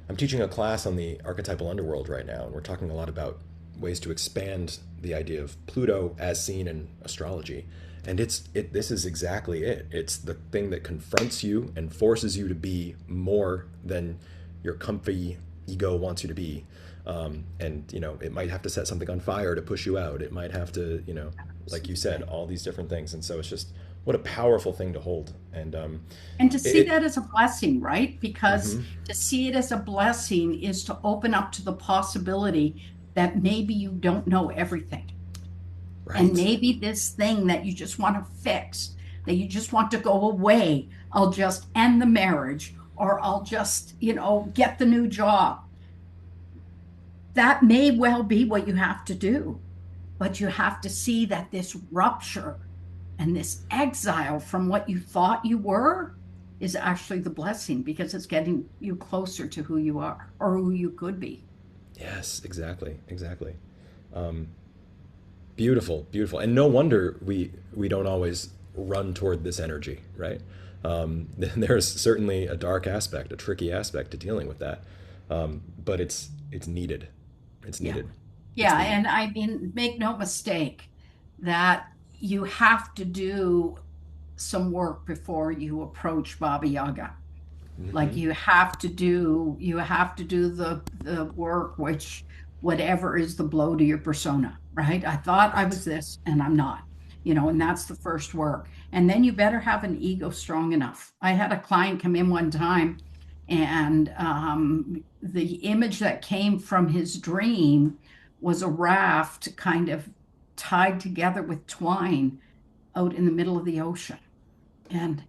I'm teaching a class on the archetypal underworld right now, and we're talking a lot about ways to expand the idea of Pluto as seen in astrology. And this is exactly it. It's the thing that confronts you and forces you to be more than your comfy ego wants you to be. And it might have to set something on fire to push you out. It might have to, like you said, all these different things. And so it's just what a powerful thing to hold. And And to see it, that as a blessing, right? Because mhm, to see it as a blessing is to open up to the possibility that maybe you don't know everything. And right. maybe this thing that you just want to fix, that you just want to go away, I'll just end the marriage, or I'll just, get the new job. That may well be what you have to do, but you have to see that this rupture and this exile from what you thought you were is actually the blessing because it's getting you closer to who you are or who you could be. Yes, exactly, exactly. Um, Beautiful, beautiful, and no wonder we don't always run toward this energy, right? There's certainly a dark aspect, a tricky aspect to dealing with that, but it's needed. It's Yeah. needed. It's Yeah. needed. And I mean, make no mistake that you have to do some work before you approach Baba Yaga. Like Hmm. you have to do the work, which whatever is the blow to your persona, right? I thought I Right. was this and I'm not, and Hmm. that's the first work. And then you better have an ego strong enough. I had a client come in one time, and the image that came from his dream was a raft kind of tied together with twine out in the middle of the ocean. And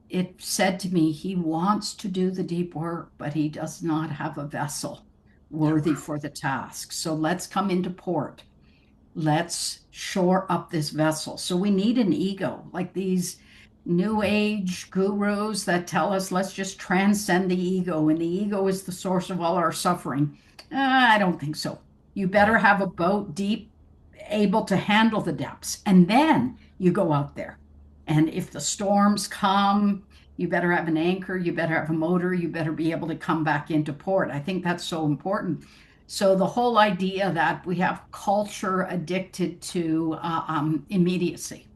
it said to me, he wants to do the deep work, but he does not have a vessel Yeah. worthy Wow. for the task. So let's come into port. Let's shore up this vessel. So we need an ego, like these new age gurus that tell us, let's just transcend the ego, and the ego is the source of all our suffering. I don't think so. You better Right. have a boat deep, able to handle the depths, and then you go out there. And if the storms come, you better have an anchor, you better have a motor, you better be able to come back into port. I think that's so important. So the whole idea that we have culture addicted to immediacy.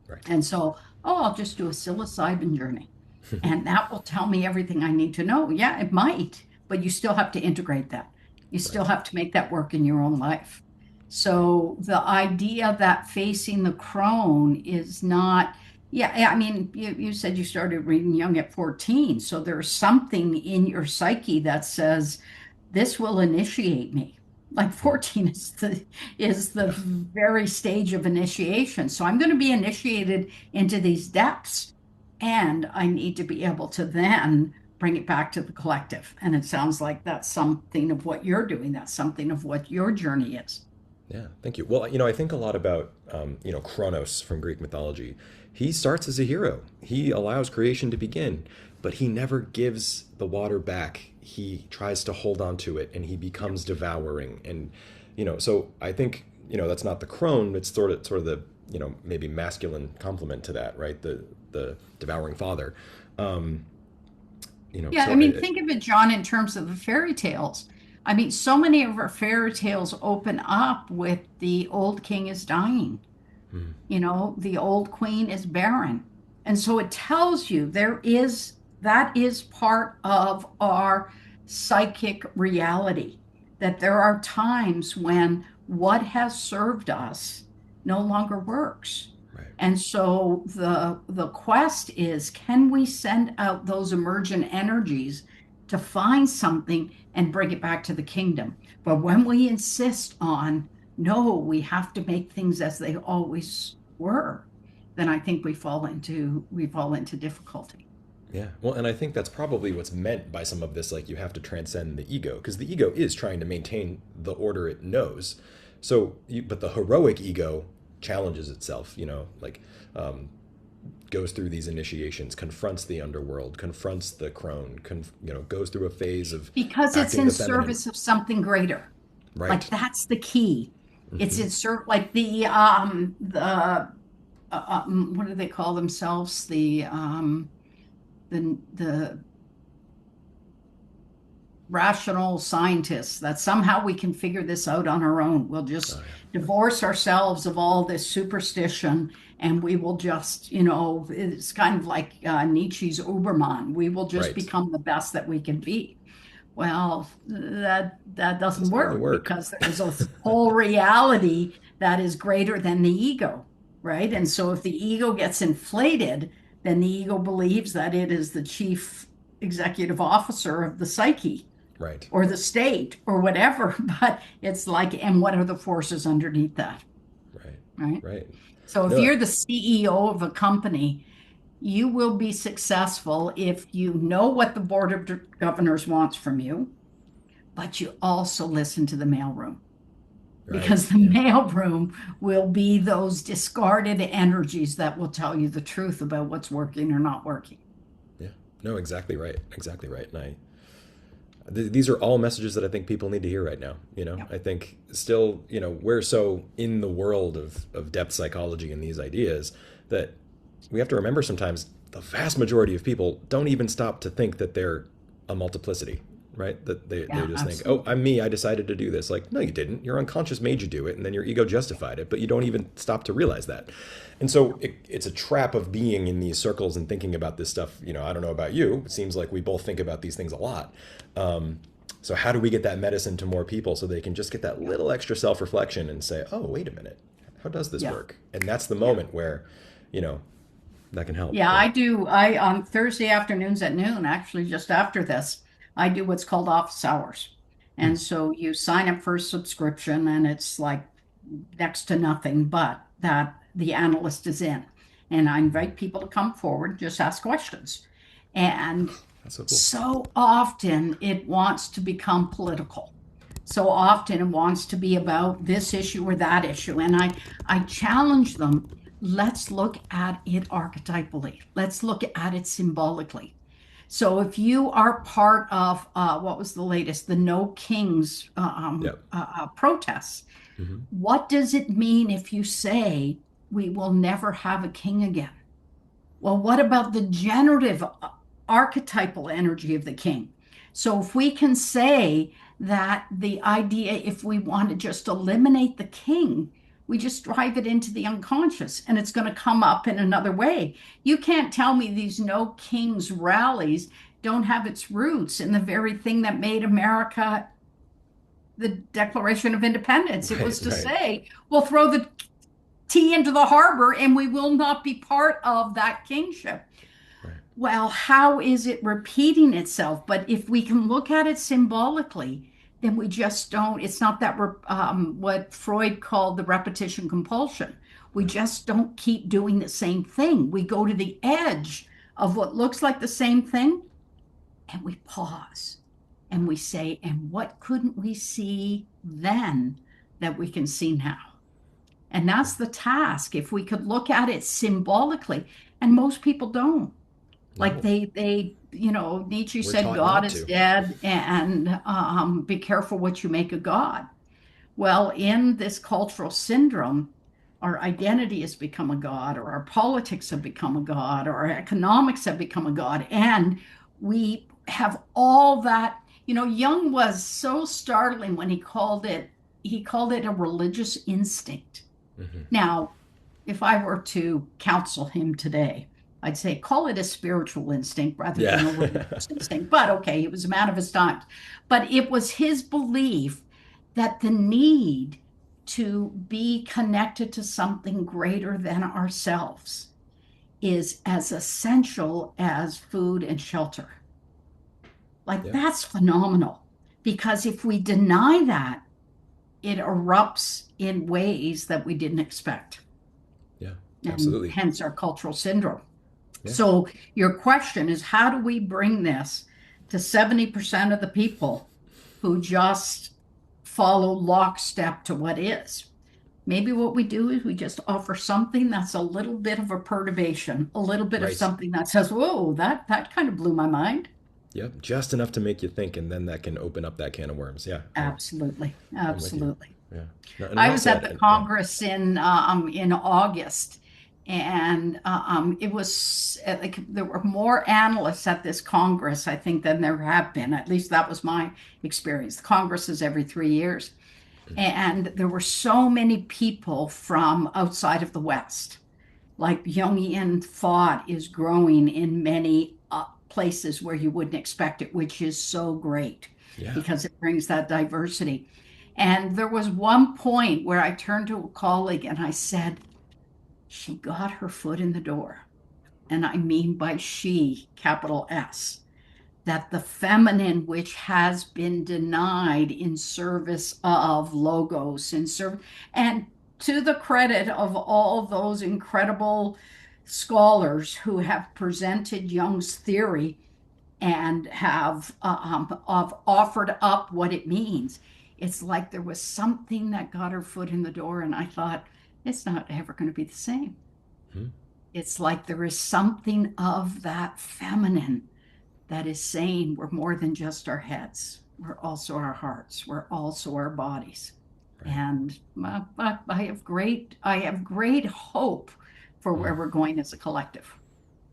Right. And so, oh, I'll just do a psilocybin journey and that will tell me everything I need to know. Yeah, it might, but you still have to integrate that. You still Right. have to make that work in your own life. Right. So the idea that facing the crone is not, yeah, I mean, you said you started reading Young at 14. So there's something in your psyche that says, this will initiate me. Like Mm. 14 is the Yeah. very stage of initiation. So I'm going to be initiated into these depths. And I need to be able to then bring it back to the collective. And it sounds like that's something of what you're doing. That's something of what your journey is. Yeah, thank you. Well, I think a lot about, Kronos from Greek mythology. He starts as a hero. He allows creation to begin, but he never gives the water back. He tries to hold on to it, and he Yeah. becomes devouring. And, so I think, that's not the crone. It's sort of the, maybe masculine complement to that, right? The devouring father. Um, Yeah, I so mean, think of it, John, in terms of the fairy tales. I mean, so many of our fairy tales open up with the old king is dying. mm, The old queen is barren. And so it tells you that is part of our psychic reality, that there are times when what has served us no longer works. right. And so the quest is, can we send out those emergent energies to find something and bring it back to the kingdom? But when we insist on, no, we have to make things as they always were, then I think we fall into difficulty. Yeah. Well, and I think that's probably what's meant by some of this, like you have to transcend the ego, because the ego is trying to maintain the order it knows. But the heroic ego challenges itself, like um, goes through these initiations, confronts the underworld, confronts the crone, goes through a phase of Because it's acting in the feminine. service of something greater. Like Right. that's the key. It's Hmm. in serve like what do they call themselves? The rational scientists that somehow we can figure this out on our own. We'll just Oh, yeah. divorce ourselves of all this superstition and we will just, it's kind of like Nietzsche's Uberman. We will just Right. become the best that we can be. Well, that doesn't Doesn't really work work. because there's a whole reality that is greater than the ego, right? And so if the ego gets inflated, then the ego believes that it is the chief executive officer of the psyche Right. or the state or whatever. But it's like, and what are the forces underneath that, Right. right? Right. So if No. you're the CEO of a company, you will be successful if you know what the board of governors wants from you, but you also listen to the mailroom Right. because the Yeah. mailroom will be those discarded energies that will tell you the truth about what's working or not working. Yeah. No, exactly right. Exactly right. These are all messages that I think people need to hear right now. Yeah. I think still, we're so in the world of depth psychology and these ideas that we have to remember sometimes the vast majority of people don't even stop to think that they're a multiplicity, right? That they Yeah, just think, oh, absolutely. I'm me, I decided to do this. Like, no, you didn't. Your unconscious made you do it, and then your ego justified it, but you don't even stop to realize that. And so it's a trap of being in these circles and thinking about this stuff. I don't know about you. It seems like we both think about these things a lot. So how do we get that medicine to more people so they can just get that Yeah. little extra self-reflection and say, oh, wait a minute, how does this Yeah. work? And that's the Yeah. moment where, you know, that can help. Yeah, Yeah. I do. I on Thursday afternoons at noon, actually just after this, I do what's called office hours. Hmm. And so you sign up for a subscription and it's like next to nothing but that the analyst is in. And I invite people to come forward, just ask questions. And That's so cool. so often it wants to become political. So often it wants to be about this issue or that issue. And I challenge them, let's look at it archetypally. Let's look at it symbolically. So if you are part of what was the latest, the No Kings Yep. protests, Hmm. what does it mean if you say we will never have a king again? Well, what about the generative archetypal energy of the king? So if we can say that the idea, if we want to just eliminate the king, we just drive it into the unconscious and it's going to come up in another way. You can't tell me these no kings rallies don't have its roots in the very thing that made America the Declaration of Independence. It Right. was to Right. say, we'll throw the tea into the harbor and we will not be part of that kingship. Right. Well, how is it repeating itself? But if we can look at it symbolically, then we just don't, it's not that what Freud called the repetition compulsion. We Right. just don't keep doing the same thing. We go to the edge of what looks like the same thing and we pause and we say, and what couldn't we see then that we can see now? And that's the task. If we could look at it symbolically, and most people don't. Like No, Nietzsche we're said, taught God not is to. dead, and be careful what you make a God. Well, in this cultural syndrome, our identity has become a God, or our politics have become a God, or our economics have become a God. And we have all that. Jung was so startling when he called it a religious instinct. Hmm. Now, if I were to counsel him today, I'd say call it a spiritual instinct rather Yeah. than a religious instinct. But okay, he was a man of his times. But it was his belief that the need to be connected to something greater than ourselves is as essential as food and shelter. Like Yeah. that's phenomenal. Because if we deny that, it erupts in ways that we didn't expect, Yeah. and Absolutely. hence our cultural syndrome. Yeah. So, your question is how do we bring this to 70% of the people who just follow lockstep to what is? Maybe what we do is we just offer something that's a little bit of a perturbation, a little bit of Right. something that says, whoa, that kind of blew my mind. Yep. Just enough to make you think, and then that can open up that can of worms. Yeah. Absolutely. I'm with you. Absolutely. Yeah. No, and I also, was at the yeah. Congress in August, And it was like there were more analysts at this Congress, I think, than there have been. At least that was my experience. The Congress is every 3 years. And there were so many people from outside of the West. Like Jungian thought is growing in many places where you wouldn't expect it, which is so great Yeah. because it brings that diversity. And there was one point where I turned to a colleague and I said, she got her foot in the door. And I mean by she, capital S, that the feminine, which has been denied in service of logos, and to the credit of all those incredible scholars who have presented Jung's theory and have offered up what it means. It's like there was something that got her foot in the door, and I thought, it's not ever going to be the same. Hmm. It's like there is something of that feminine that is saying we're more than just our heads. We're also our hearts. We're also our bodies. Right. And I have great hope for where we're going as a collective.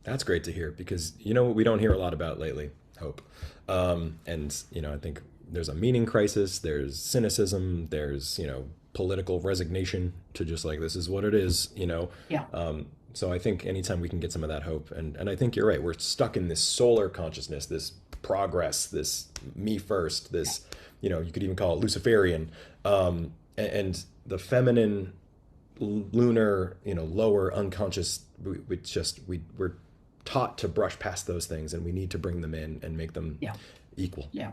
That's great to hear because you know what we don't hear a lot about lately? Hope. And you know, I think there's a meaning crisis, there's cynicism, there's, you know, political resignation to just like this is what it is, you know. Yeah. So I think anytime we can get some of that hope, and I think you're right, we're stuck in this solar consciousness, this progress, this me first, this, you know, you could even call it Luciferian, and the feminine, lunar, you know, lower unconscious, we're taught to brush past those things, and we need to bring them in and make them Yeah. equal. Yeah.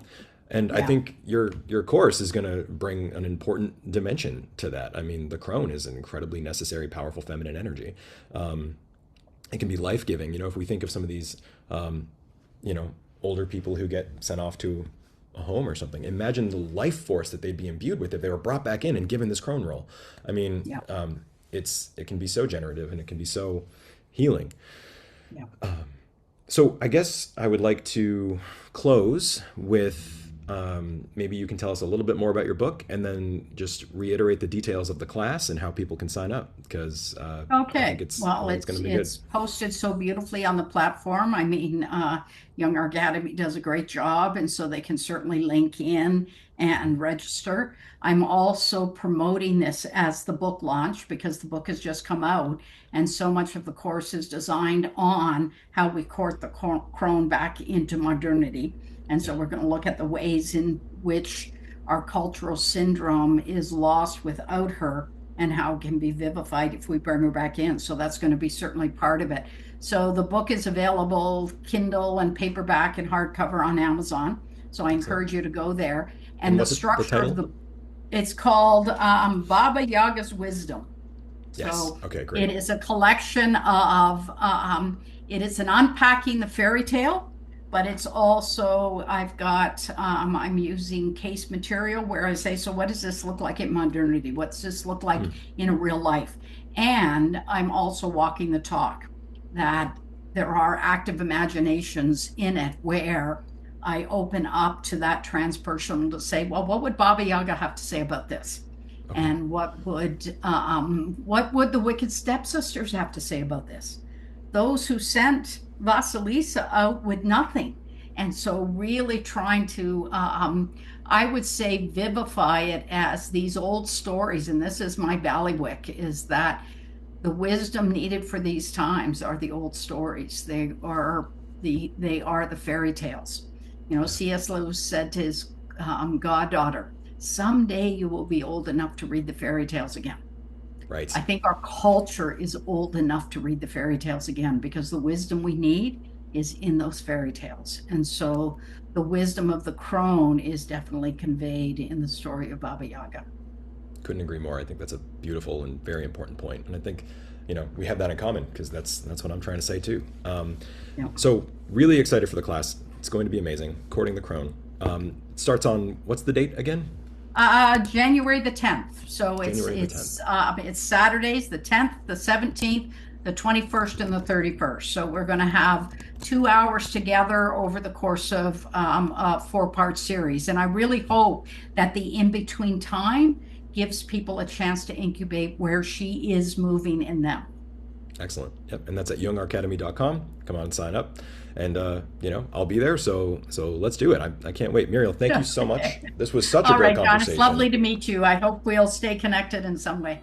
And I Yeah. think your course is going to bring an important dimension to that. I mean, the crone is an incredibly necessary, powerful feminine energy. It can be life giving. You know, if we think of some of these, you know, older people who get sent off to a home or something, imagine the life force that they'd be imbued with if they were brought back in and given this crone role. I mean, Yeah. it can be so generative and it can be so healing. Yeah. So I guess I would like to close with maybe you can tell us a little bit more about your book and then just reiterate the details of the class and how people can sign up because I think Okay. Well, it's going to be good. it's posted so beautifully on the platform. I mean, Young Academy does a great job, and so they can certainly link in and register. I'm also promoting this as the book launch because the book has just come out, and so much of the course is designed on how we court the crone back into modernity. And so we're going to look at the ways in which our cultural syndrome is lost without her and how it can be vivified if we bring her back in. So that's going to be certainly part of it. So the book is available Kindle and paperback and hardcover on Amazon. So I encourage you to go there. And the what's the structure of title? it's called Baba Yaga's Wisdom. Yes. So Okay, great. it is a collection of, it is an unpacking the fairy tale, but it's also, I'm using case material where I say, so what does this look like in modernity? What does this look like in a real life? And I'm also walking the talk that there are active imaginations in it where I open up to that transpersonal to say, well, what would Baba Yaga have to say about this? Okay. And what would the wicked stepsisters have to say about this? Those who sent Vasilisa out with nothing. And so really trying to, I would say, vivify it as these old stories. And this is my bailiwick, is that the wisdom needed for these times are the old stories. They are the fairy tales. You know, C.S. Lewis said to his goddaughter, someday you will be old enough to read the fairy tales again. Right. I think our culture is old enough to read the fairy tales again because the wisdom we need is in those fairy tales. And so the wisdom of the crone is definitely conveyed in the story of Baba Yaga. Couldn't agree more. I think that's a beautiful and very important point. And I think, you know, we have that in common because that's what I'm trying to say too. Yeah. So really excited for the class. It's going to be amazing. Courting the Crone. It starts on, what's the date again? January the 10th. So January the it's Saturdays, the 10th, the 17th, the 21st, and the 31st. So we're going to have 2 hours together over the course of a 4-part series. And I really hope that the in-between time gives people a chance to incubate where she is moving in them. Excellent. Yep. And that's at youngarcademy.com. Come on and sign up. And, I'll be there. So let's do it. I can't wait. Muriel, thank you so much. This was such a All great right, John, it's conversation. lovely to meet you. I hope we'll stay connected in some way.